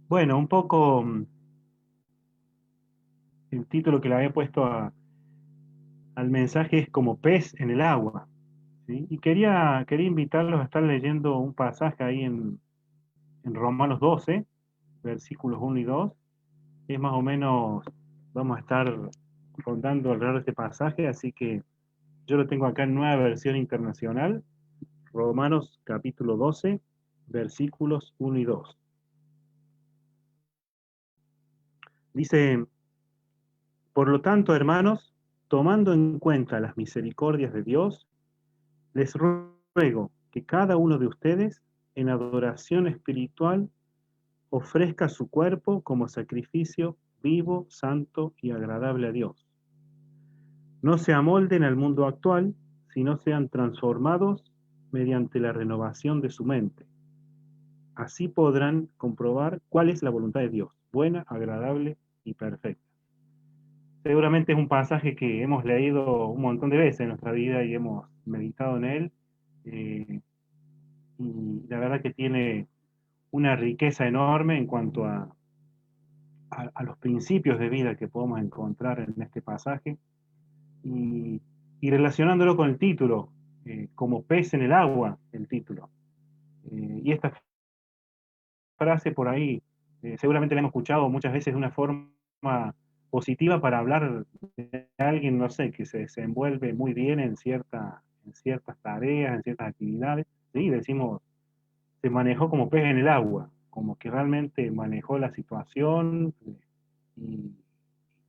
Bueno, un poco el título que le había puesto al mensaje es como pez en el agua, ¿sí? Y quería invitarlos a estar leyendo un pasaje ahí en Romanos 12, versículos 1 y 2. Es más o menos, vamos a estar rondando alrededor de este pasaje, así que yo lo tengo acá en Nueva Versión Internacional, Romanos capítulo 12, versículos 1 y 2. Dice, por lo tanto, hermanos, tomando en cuenta las misericordias de Dios, les ruego que cada uno de ustedes, en adoración espiritual, ofrezca su cuerpo como sacrificio vivo, santo y agradable a Dios. No se amolden al mundo actual, sino sean transformados mediante la renovación de su mente. Así podrán comprobar cuál es la voluntad de Dios, buena, agradable y perfecta. Seguramente es un pasaje que hemos leído un montón de veces en nuestra vida y hemos meditado en él. eh, y la verdad que tiene una riqueza enorme en cuanto a los principios de vida que podemos encontrar en este pasaje y, y relacionándolo con el título, como pez en el agua, el título. Y esta frase por ahí, seguramente la hemos escuchado muchas veces de una forma positiva para hablar de alguien, no sé, que se desenvuelve muy bien en ciertas tareas, en ciertas actividades. ¿Sí? Decimos, se manejó como pez en el agua, como que realmente manejó la situación y,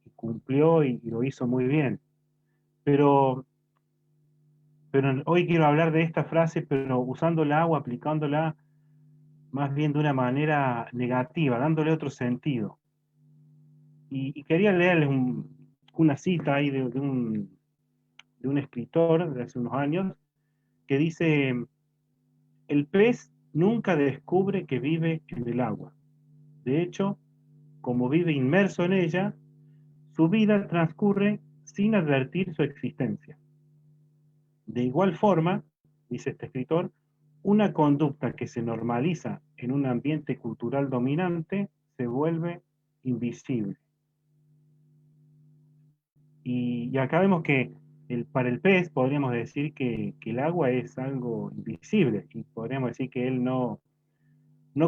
y cumplió y lo hizo muy bien. Pero, pero hoy quiero hablar de esta frase, pero usándola o aplicándola más bien de una manera negativa, dándole otro sentido. Y quería leerles una cita ahí de un escritor de hace unos años que dice, el pez nunca descubre que vive en el agua. De hecho, como vive inmerso en ella, su vida transcurre sin advertir su existencia. De igual forma, dice este escritor, una conducta que se normaliza en un ambiente cultural dominante se vuelve invisible. Y acá vemos que para el pez podríamos decir que el agua es algo invisible y podríamos decir que él no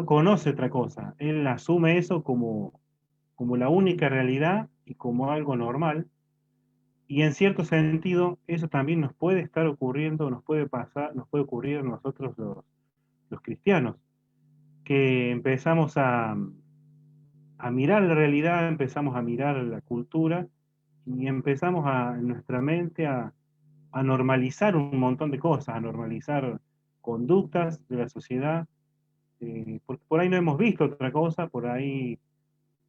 conoce otra cosa. Él asume eso como la única realidad y como algo normal. Y en cierto sentido, eso también nos puede estar ocurriendo, nos puede pasar, nos puede ocurrir a nosotros los cristianos, que empezamos a mirar la realidad, empezamos a mirar la cultura y empezamos en nuestra mente a normalizar un montón de cosas, a normalizar conductas de la sociedad, porque por ahí no hemos visto otra cosa, por ahí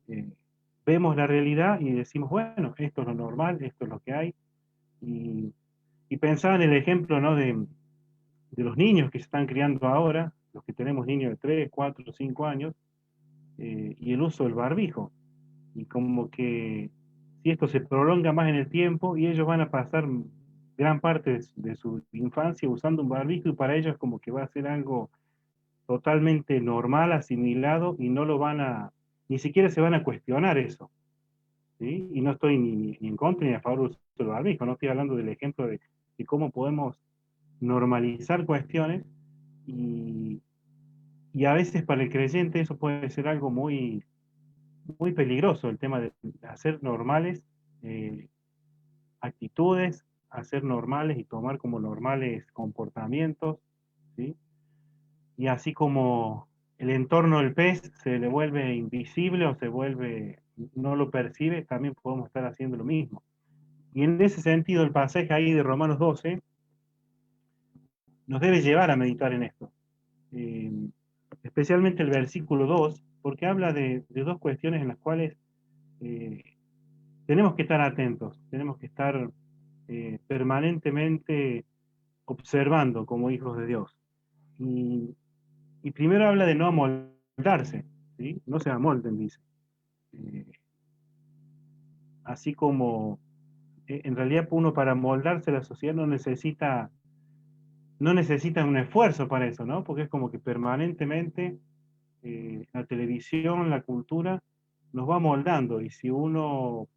eh, vemos la realidad y decimos, bueno, esto es lo normal, esto es lo que hay, y, y pensaba en el ejemplo, ¿no? de los niños que se están criando ahora, los que tenemos niños de 3 4 5 años, y el uso del barbijo. Y como que si esto se prolonga más en el tiempo y ellos van a pasar gran parte de su infancia usando un barbijo y para ellos como que va a ser algo totalmente normal, asimilado y no lo van ni siquiera se van a cuestionar eso. ¿Sí? Y no estoy ni en contra ni a favor del uso del barbijo, no estoy hablando del ejemplo de cómo podemos normalizar cuestiones y, y a veces para el creyente eso puede ser algo muy peligroso, el tema de hacer normales eh, actitudes, hacer normales y tomar como normales comportamientos, ¿sí? Y así como el entorno del pez se le vuelve invisible o se vuelve, no lo percibe, también podemos estar haciendo lo mismo. Y en ese sentido, el pasaje ahí de Romanos 12 nos debe llevar a meditar en esto. Eh, Especialmente el versículo 2 porque habla de dos cuestiones en las cuales eh, tenemos que estar atentos, tenemos que estar permanentemente observando como hijos de Dios. Y, y primero habla de no amoldarse, ¿sí? No se amolden, dice. Eh, Así como en realidad uno para moldarse a la sociedad no necesita un esfuerzo para eso, ¿no? Porque es como que permanentemente la televisión, la cultura, nos va moldando, y si uno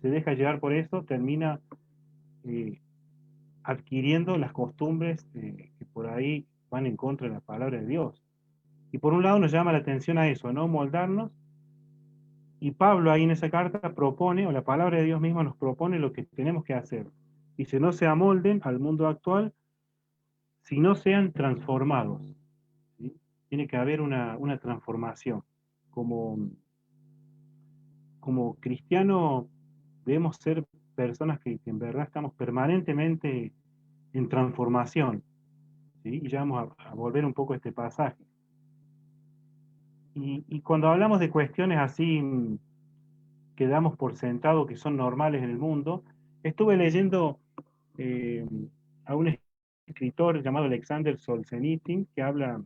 se deja llevar por eso, termina eh, adquiriendo las costumbres que por ahí van en contra de la palabra de Dios. Y por un lado nos llama la atención a eso, ¿no? Moldarnos, y Pablo ahí en esa carta propone, o la palabra de Dios misma nos propone lo que tenemos que hacer. Dice, no se amolden al mundo actual, sino sean transformados. ¿Sí? Tiene que haber una transformación. Como, como cristianos debemos ser personas que en verdad estamos permanentemente en transformación. ¿Sí? Y ya vamos a volver un poco a este pasaje. Y cuando hablamos de cuestiones así que damos por sentado que son normales en el mundo, estuve leyendo eh, a un escritor llamado Alexander Solzhenitsyn que habla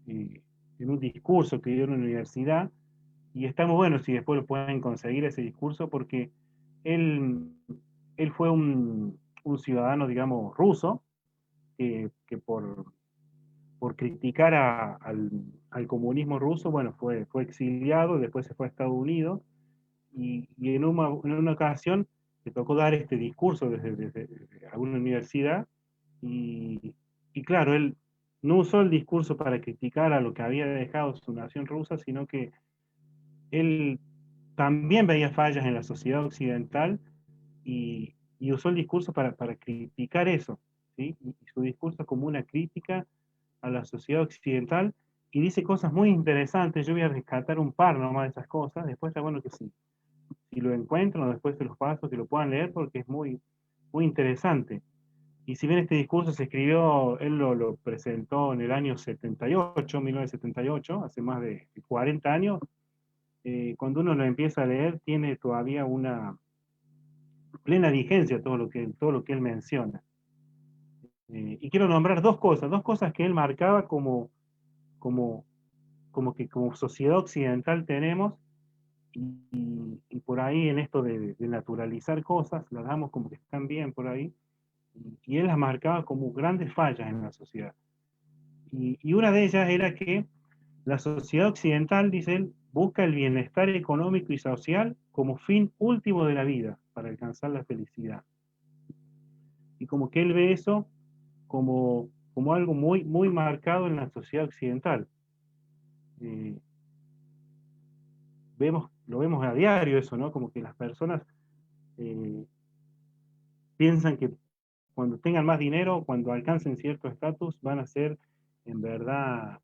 eh, en un discurso que dio en una universidad, y está muy bueno si después lo pueden conseguir ese discurso, porque él, él fue un ciudadano, digamos, ruso, que por criticar al comunismo ruso, bueno, fue exiliado, después se fue a Estados Unidos, y en una ocasión le tocó dar este discurso desde alguna universidad, y, y claro, él no usó el discurso para criticar a lo que había dejado su nación rusa, sino que él también veía fallas en la sociedad occidental, y usó el discurso para criticar eso, ¿sí? Y su discurso como una crítica a la sociedad occidental, y dice cosas muy interesantes. Yo voy a rescatar un par nomás de esas cosas, después está bueno que sí, si lo encuentran, o después se los paso, que lo puedan leer, porque es muy, muy interesante. Y si bien este discurso se escribió, él lo presentó en el año 78, 1978, hace más de 40 años, cuando uno lo empieza a leer, tiene todavía una plena vigencia todo lo que él menciona. Y quiero nombrar dos cosas que él marcaba como, como que como sociedad occidental tenemos, y por ahí en esto de naturalizar cosas, las damos como que están bien por ahí, y él las marcaba como grandes fallas en la sociedad. Y una de ellas era que la sociedad occidental, dice él, busca el bienestar económico y social como fin último de la vida para alcanzar la felicidad. Y como que él ve eso como algo muy, muy marcado en la sociedad occidental. Eh, lo vemos a diario eso, ¿no? Como que las personas eh, piensan que cuando tengan más dinero, cuando alcancen cierto estatus, van a ser en verdad,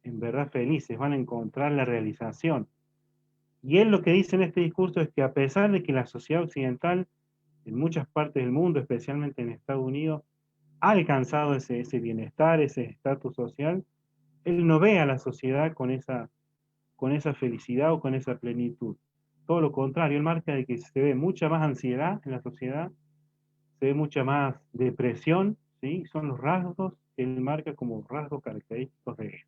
en verdad felices, van a encontrar la realización. Y él lo que dice en este discurso es que a pesar de que la sociedad occidental en muchas partes del mundo, especialmente en Estados Unidos, ha alcanzado ese bienestar, ese estatus social, él no ve a la sociedad con esa felicidad o con esa plenitud. Todo lo contrario, él marca de que se ve mucha más ansiedad en la sociedad, se ve mucha más depresión, ¿sí? Son los rasgos que él marca como rasgos característicos de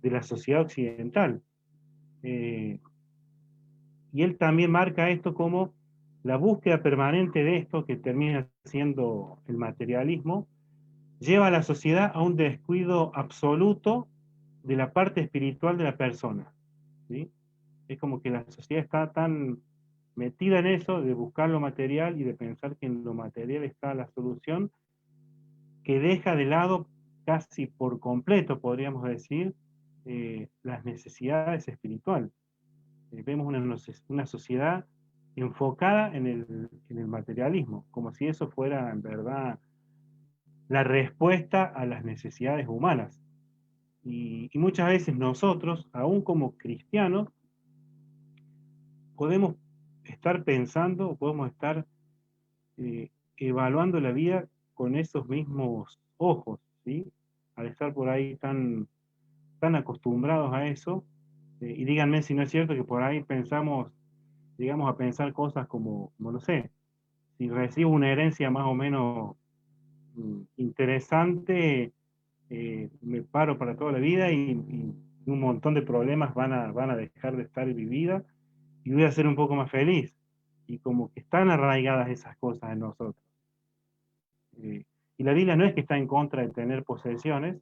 la sociedad occidental. Eh, y él también marca esto como la búsqueda permanente de esto, que termina siendo el materialismo, lleva a la sociedad a un descuido absoluto de la parte espiritual de la persona, ¿sí? Es como que la sociedad está tan metida en eso de buscar lo material y de pensar que en lo material está la solución, que deja de lado casi por completo, podríamos decir, las necesidades espirituales. Vemos una sociedad enfocada en el materialismo, como si eso fuera en verdad la respuesta a las necesidades humanas. Y muchas veces nosotros, aún como cristianos, podemos estar pensando, podemos estar eh, evaluando la vida con esos mismos ojos, ¿sí? Al estar por ahí tan acostumbrados a eso, y díganme si no es cierto que por ahí pensamos, llegamos a pensar cosas como no sé, si recibo una herencia más o menos interesante, me paro para toda la vida, y un montón de problemas van a dejar de estar en mi vida, y voy a ser un poco más feliz. Y como que están arraigadas esas cosas en nosotros. Y la Biblia no es que está en contra de tener posesiones,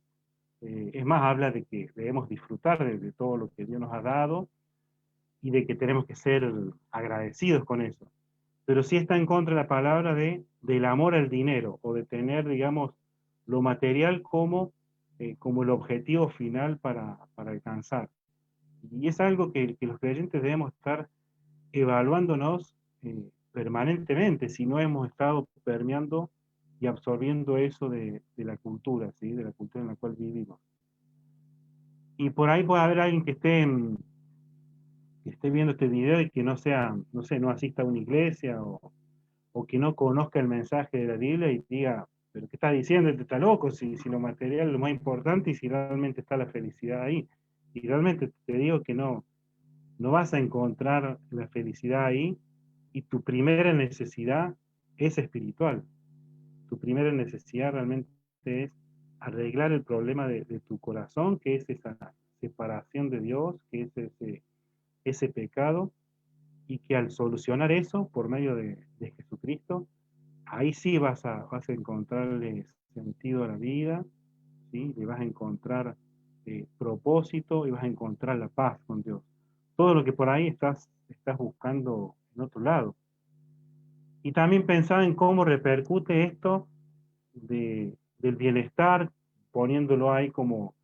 Es más, habla de que debemos disfrutar de todo lo que Dios nos ha dado y de que tenemos que ser agradecidos con eso. Pero sí está en contra la palabra del amor al dinero o de tener, digamos, lo material como el objetivo final para alcanzar. Y es algo que los creyentes debemos estar evaluándonos permanentemente, si no hemos estado permeando y absorbiendo eso de la cultura, ¿sí? De la cultura en la cual vivimos. Y por ahí puede haber alguien que esté viendo este video y que no sea, no sé, no asista a una iglesia o que no conozca el mensaje de la Biblia y diga, pero ¿qué está diciendo? Este está loco, si lo material es lo más importante y si realmente está la felicidad ahí. Y realmente te digo que no vas a encontrar la felicidad ahí y tu primera necesidad es espiritual. Tu primera necesidad realmente es arreglar el problema de tu corazón, que es esa separación de Dios, que es ese pecado, y que al solucionar eso por medio de Jesucristo, ahí sí vas a encontrarle sentido a la vida, ¿sí? Le vas a encontrar propósito y vas a encontrar la paz con Dios. Todo lo que por ahí estás buscando en otro lado. Y también pensaba en cómo repercute esto del bienestar, poniéndolo ahí como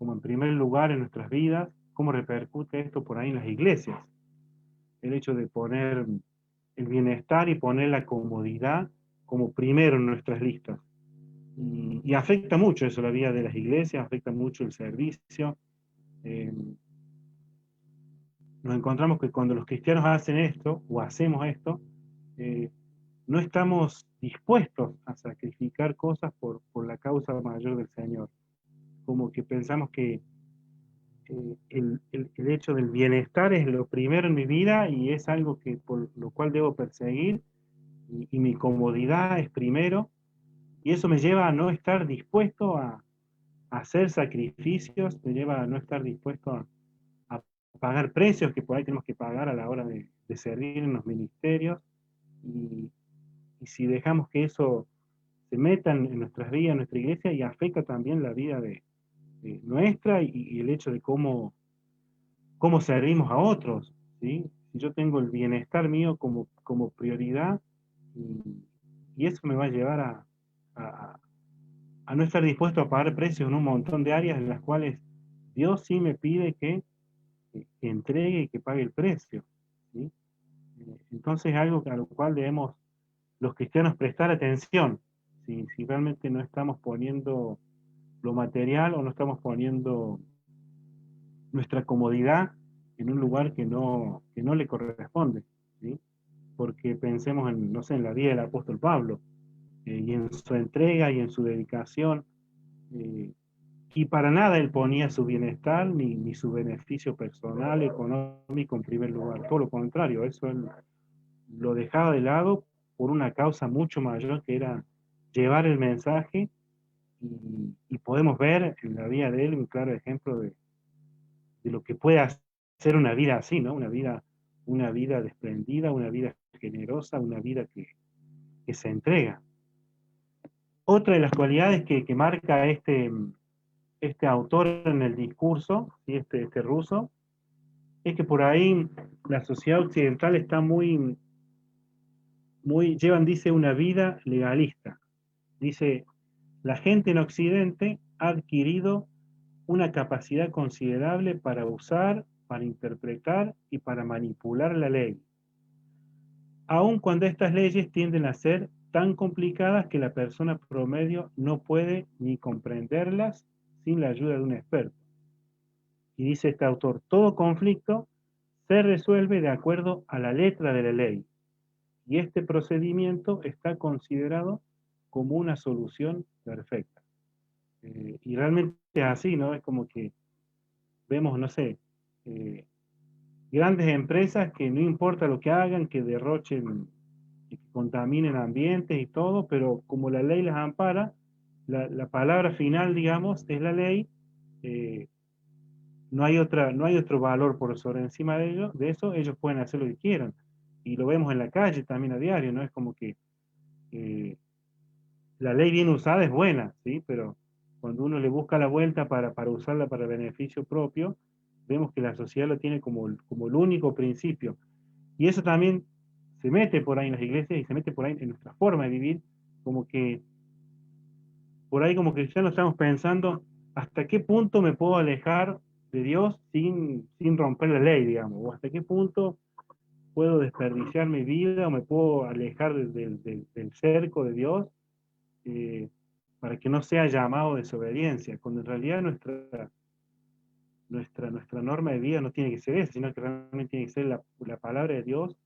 en primer lugar en nuestras vidas, cómo repercute esto por ahí en las iglesias. El hecho de poner el bienestar y poner la comodidad como primero en nuestras listas. Y afecta mucho eso, la vida de las iglesias, afecta mucho el servicio. Eh, Nos encontramos que cuando los cristianos hacen esto o hacemos esto, eh, no estamos dispuestos a sacrificar cosas por la causa mayor del Señor. Como que pensamos que el hecho del bienestar es lo primero en mi vida y es algo que por lo cual debo perseguir y mi comodidad es primero y eso me lleva a no estar dispuesto a hacer sacrificios, me lleva a no estar dispuesto a pagar precios que por ahí tenemos que pagar a la hora de servir en los ministerios y, y si dejamos que eso se meta en nuestras vidas, en nuestra iglesia y afecta también la vida de nuestra y el hecho de cómo servimos a otros, ¿sí? Si yo tengo el bienestar mío como prioridad y eso me va a llevar a, a no estar dispuesto a pagar precios en un montón de áreas en las cuales Dios sí me pide que entregue y que pague el precio, ¿sí? Entonces es algo a lo cual debemos los cristianos prestar atención, si realmente no estamos poniendo lo material o no estamos poniendo nuestra comodidad en un lugar que no le corresponde, ¿sí? Porque pensemos en, no sé, en la vida del apóstol Pablo, y en su entrega y en su dedicación, eh, y para nada él ponía su bienestar ni su beneficio personal, económico en primer lugar, todo lo contrario, eso él lo dejaba de lado por una causa mucho mayor que era llevar el mensaje y podemos ver en la vida de él un claro ejemplo de lo que puede hacer una vida así, ¿no? Una vida desprendida, una vida generosa, una vida que se entrega. Otra de las cualidades que marca este autor en el discurso, ¿sí? este ruso, es que por ahí la sociedad occidental está llevan, dice, una vida legalista. Dice, la gente en Occidente ha adquirido una capacidad considerable para usar, para interpretar y para manipular la ley, aun cuando estas leyes tienden a ser tan complicadas que la persona promedio no puede ni comprenderlas sin la ayuda de un experto. Y dice este autor, todo conflicto se resuelve de acuerdo a la letra de la ley, y este procedimiento está considerado como una solución perfecta. Y realmente es así, ¿no? Es como que vemos, no sé, eh, grandes empresas que no importa lo que hagan, que derrochen, que contaminen ambientes y todo, pero como la ley las ampara, la palabra final, digamos, es la ley, eh, no hay otro valor por sobre encima de eso, ellos pueden hacer lo que quieran. Y lo vemos en la calle también a diario, ¿no? Es como que eh, la ley bien usada es buena, ¿sí? Pero cuando uno le busca la vuelta para usarla para beneficio propio, vemos que la sociedad lo tiene como el único principio. Y eso también se mete por ahí en las iglesias y se mete por ahí en nuestra forma de vivir, como que por ahí como cristianos estamos pensando hasta qué punto me puedo alejar de Dios sin romper la ley, digamos, o hasta qué punto puedo desperdiciar mi vida o me puedo alejar del cerco de Dios, eh, para que no sea llamado desobediencia, cuando en realidad nuestra norma de vida no tiene que ser esa, sino que realmente tiene que ser la palabra de Dios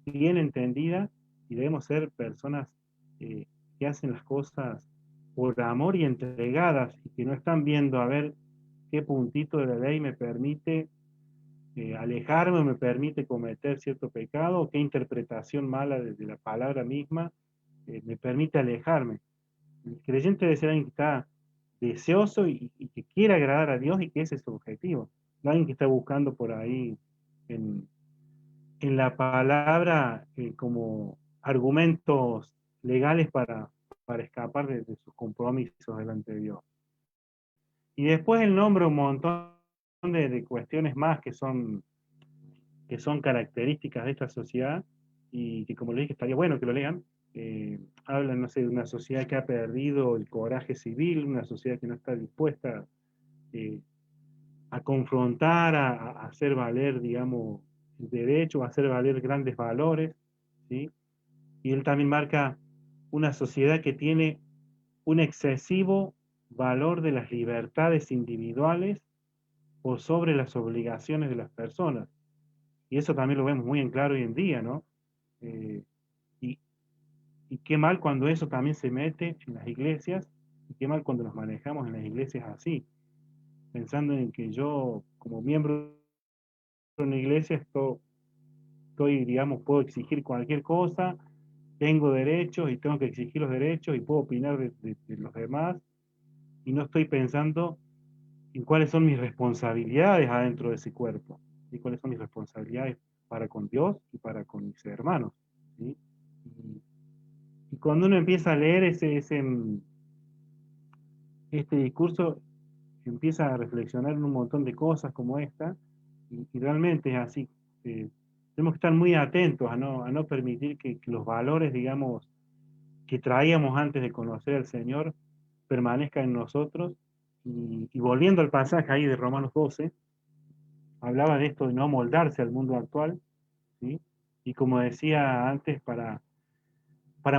bien entendida, y debemos ser personas eh, que hacen las cosas por amor y entregadas, y que no están viendo a ver qué puntito de la ley me permite alejarme o me permite cometer cierto pecado, o qué interpretación mala de la palabra misma me permite alejarme. El creyente debe ser alguien que está deseoso y que quiere agradar a Dios y que ese es su objetivo. No alguien que está buscando por ahí en, en la palabra como argumentos legales para escapar de sus compromisos delante de Dios. Y después él nombra un montón de cuestiones más que son características de esta sociedad y que, como le dije, estaría bueno que lo lean. Hablan, no sé, de una sociedad que ha perdido el coraje civil, una sociedad que no está dispuesta eh, a confrontar, a hacer valer, digamos, el derecho, a hacer valer grandes valores, ¿sí? Y él también marca una sociedad que tiene un excesivo valor de las libertades individuales por sobre las obligaciones de las personas. Y eso también lo vemos muy en claro hoy en día, ¿no? Eh, y, y qué mal cuando eso también se mete en las iglesias, y qué mal cuando nos manejamos en las iglesias así, pensando en que yo, como miembro de una iglesia, estoy, digamos, puedo exigir cualquier cosa, tengo derechos y tengo que exigir los derechos y puedo opinar de los demás, y no estoy pensando en cuáles son mis responsabilidades adentro de ese cuerpo, y cuáles son mis responsabilidades para con Dios y para con mis hermanos, ¿sí? Y, y cuando uno empieza a leer este discurso, empieza a reflexionar en un montón de cosas como esta, y realmente es así. eh, Tenemos que estar muy atentos a no permitir que los valores, digamos, que traíamos antes de conocer al Señor permanezcan en nosotros. Y volviendo al pasaje ahí de Romanos 12, hablaba de esto de no moldarse al mundo actual, ¿sí? Y como decía antes, para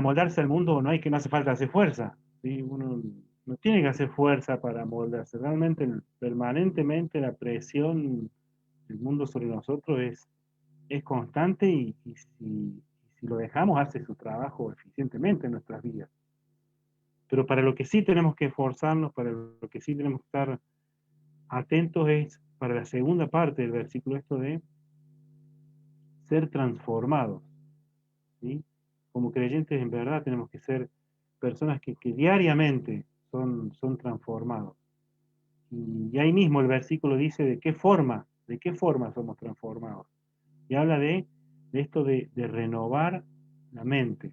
moldarse al mundo no hace falta hacer fuerza, ¿sí? Uno no tiene que hacer fuerza para moldarse. Realmente, permanentemente la presión del mundo sobre nosotros es constante, si lo dejamos hace su trabajo eficientemente en nuestras vidas. Pero para lo que sí tenemos que esforzarnos, para lo que sí tenemos que estar atentos es para la segunda parte del versículo, esto de ser transformados, ¿sí? Como creyentes en verdad tenemos que ser personas que diariamente son transformados. Y ahí mismo el versículo dice de qué forma somos transformados. Y habla de esto de renovar la mente,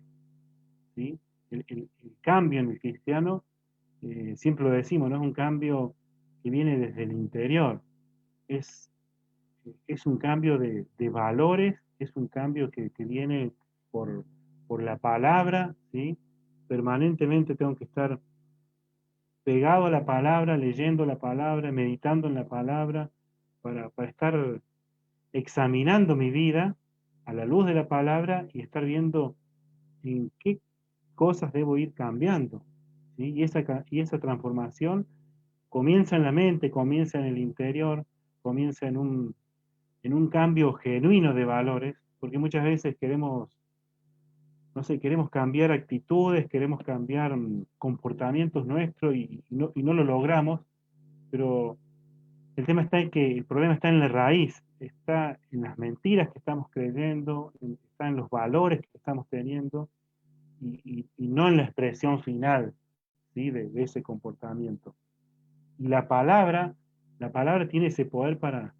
¿sí? El cambio en el cristiano, siempre lo decimos, no es un cambio que viene desde el interior, es, es un cambio de valores, es un cambio que viene por la palabra, ¿sí? Permanentemente tengo que estar pegado a la palabra, leyendo la palabra, meditando en la palabra, para estar examinando mi vida a la luz de la palabra y estar viendo en qué cosas debo ir cambiando, ¿sí? Y esa transformación comienza en la mente, comienza en el interior, comienza en un cambio genuino de valores, porque muchas veces queremos, no sé, queremos cambiar actitudes, queremos cambiar comportamientos nuestros y no lo logramos, pero el tema está en que el problema está en la raíz, está en las mentiras que estamos creyendo, está en los valores que estamos teniendo y no en la expresión final, ¿sí? De ese comportamiento. Y la palabra tiene ese poder para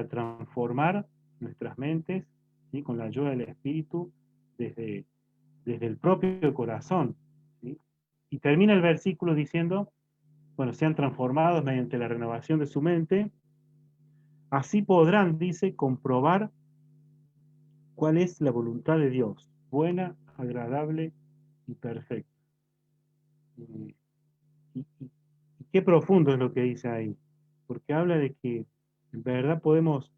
transformar nuestras mentes, ¿sí? Con la ayuda del Espíritu desde, desde el propio corazón, ¿sí? Y termina el versículo diciendo, bueno, sean transformados mediante la renovación de su mente, así podrán, dice, comprobar cuál es la voluntad de Dios, buena, agradable y perfecta. Y, y qué profundo es lo que dice ahí, porque habla de que en verdad podemos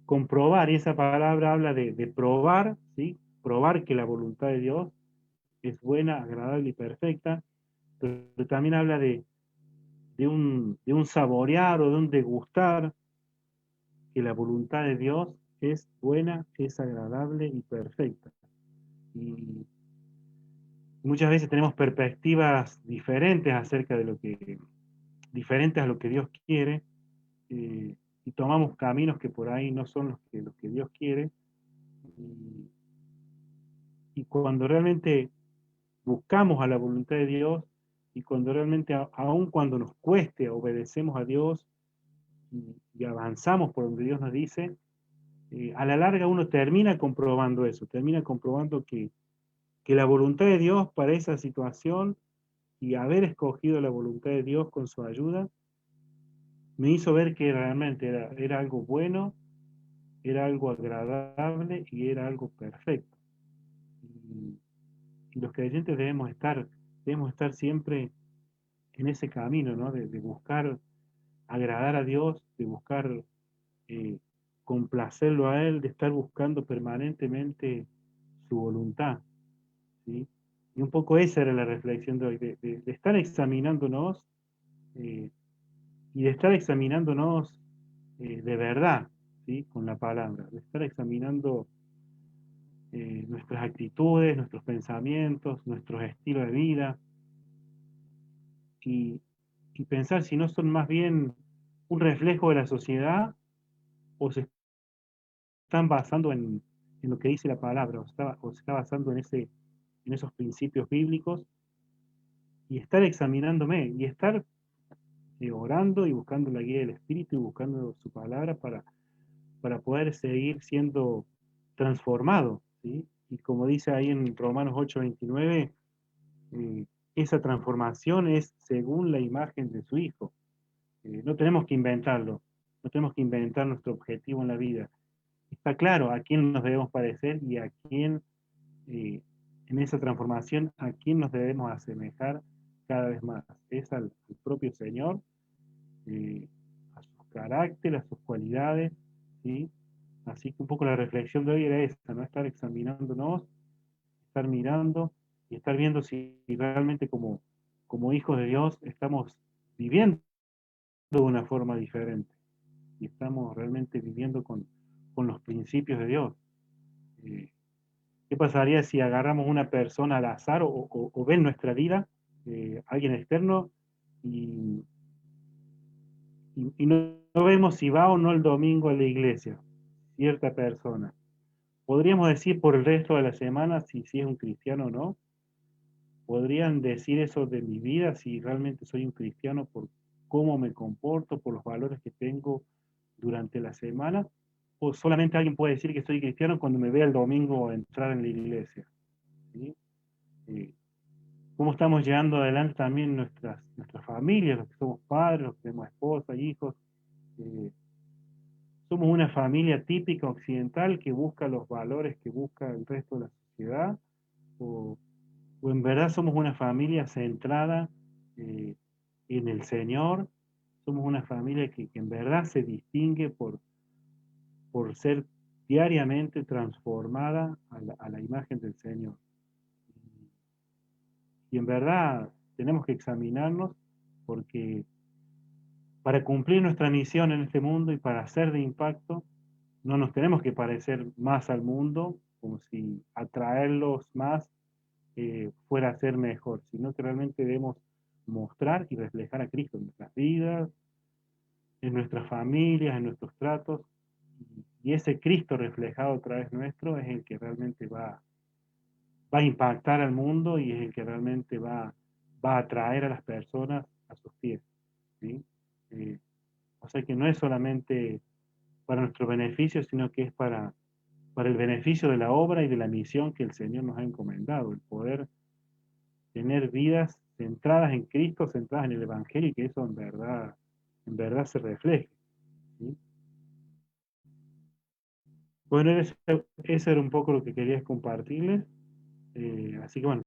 comprobar, y esa palabra habla de probar, ¿sí? Probar que la voluntad de Dios es buena, agradable y perfecta, pero también habla de un saborear o de un degustar, que la voluntad de Dios es buena, es agradable y perfecta. Y muchas veces tenemos perspectivas diferentes acerca de diferentes a lo que Dios quiere, eh, y tomamos caminos que por ahí no son los que Dios quiere, y, y cuando realmente buscamos a la voluntad de Dios, y cuando realmente, aun cuando nos cueste, obedecemos a Dios y avanzamos por donde Dios nos dice, a la larga uno termina comprobando eso, termina comprobando que la voluntad de Dios para esa situación y haber escogido la voluntad de Dios con su ayuda, me hizo ver que realmente era algo bueno, era algo agradable y era algo perfecto. Y, y los creyentes debemos estar siempre en ese camino, ¿no? De buscar agradar a Dios, de buscar eh, complacerlo a Él, de estar buscando permanentemente su voluntad, ¿sí? Y un poco esa era la reflexión de hoy, de estar examinándonos, eh, y de estar examinándonos de verdad, ¿sí? Con la palabra, de estar examinando nuestras actitudes, nuestros pensamientos, nuestros estilos de vida, y, y pensar si no son más bien un reflejo de la sociedad o se están basando en lo que dice la palabra, o se está basando en esos principios bíblicos, y estar examinándome, y estar orando y buscando la guía del Espíritu y buscando su palabra para poder seguir siendo transformado, ¿sí? Y como dice ahí en Romanos 8:29, eh, esa transformación es según la imagen de su Hijo. No tenemos que inventarlo, no tenemos que inventar nuestro objetivo en la vida. Está claro a quién nos debemos parecer y a quién, en esa transformación, a quién nos debemos asemejar cada vez más. Es al propio Señor, eh, a su carácter, a sus cualidades, ¿sí? Así que un poco la reflexión de hoy era esa, ¿no? Estar examinándonos, estar mirando y estar viendo si realmente como hijos de Dios estamos viviendo de una forma diferente y estamos realmente viviendo con los principios de Dios. Eh, ¿Qué pasaría si agarramos una persona al azar o ve en nuestra vida alguien externo y, y no vemos si va o no el domingo a la iglesia, cierta persona? ¿Podríamos decir por el resto de la semana si es un cristiano o no? ¿Podrían decir eso de mi vida, si realmente soy un cristiano por cómo me comporto, por los valores que tengo durante la semana? ¿O solamente alguien puede decir que soy cristiano cuando me vea el domingo entrar en la iglesia? ¿Sí? Eh, ¿Cómo estamos llevando adelante también nuestras familias, los que somos padres, los que tenemos esposa, hijos? Eh, ¿Somos una familia típica occidental que busca los valores que busca el resto de la sociedad? ¿O, o en verdad somos una familia centrada eh, en el Señor? Somos una familia que en verdad se distingue por ser diariamente transformada a la imagen del Señor. Y en verdad tenemos que examinarnos, porque para cumplir nuestra misión en este mundo y para ser de impacto, no nos tenemos que parecer más al mundo, como si atraerlos más fuera a ser mejor, sino que realmente debemos mostrar y reflejar a Cristo en nuestras vidas, en nuestras familias, en nuestros tratos, y ese Cristo reflejado a través nuestro es el que realmente va a impactar al mundo y es el que realmente va a atraer a las personas a sus pies, ¿sí? Eh, o sea que no es solamente para nuestro beneficio, sino que es para el beneficio de la obra y de la misión que el Señor nos ha encomendado, el poder tener vidas centradas en Cristo, centradas en el Evangelio, y que eso en verdad se refleje. ¿Sí? Bueno, eso era un poco lo que quería compartirles. Así que bueno,